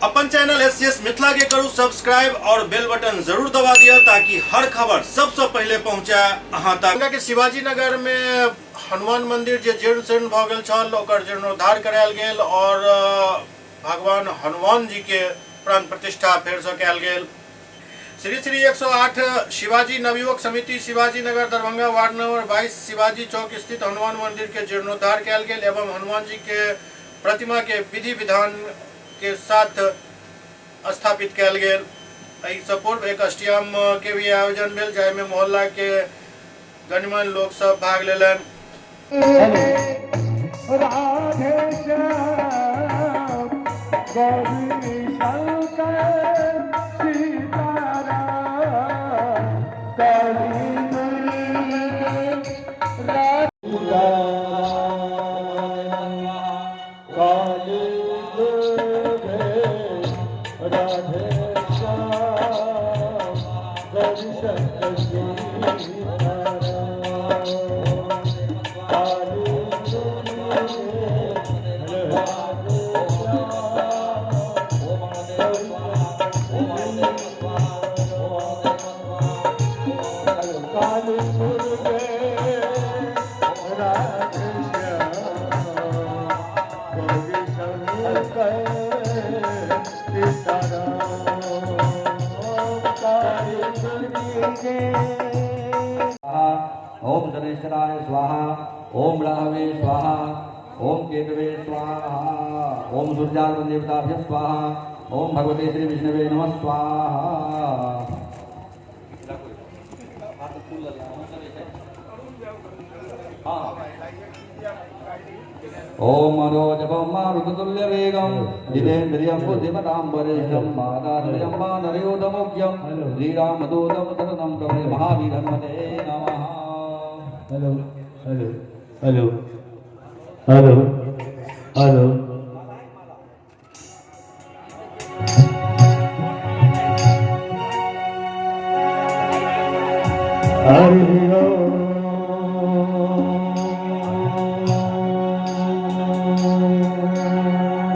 अपन channel SCS Mithila के करू subscribe और बेल बटन जरूर दबा दिया ताकि हर खबर सबसे पहले पहुंचा अहां तक। के शिवाजी नगर में हनुमान मंदिर जे जीर्ण भ गेल छल ओकर जीर्णोद्धार करायल गेल और भगवान हनुमान जी के प्राण प्रतिष्ठा फेर से कयल गेल। श्री श्री 108 शिवाजी नवयुवक समिति शिवाजी नगर दरभंगा वार्ड नंबर 22 शिवाजी चौक स्थित हनुमान मंदिर के जीर्णोद्धार कयल गेल एवं हनुमान जी के प्रतिमा के विधि विधान के साथ स्थापित कयल गेल। एहि पूर्व एक अष्टयाम के भी आयोजन भेल जाहि में मोहल्ला के गणमान्य लोग सब भाग लेलन। ओम गणेशाय स्वाहा, ओम राहवे स्वाहा, ओम केतवे स्वाहा, ओम सूर्याग्नि देवताभ्यः स्वाहा, ओम भगवते श्री विष्णवे नमः स्वाहा। ओम मनोजपं मारुततुल्य वेगं जितेन्द्रियं बुद्धिमतां वरिष्ठं मादार्यं वानरयोधमुख्यं श्रीरामदूतं शरणं प्रभे महावीरन्मते नमः। Hello hello hello hello hello Hari ओम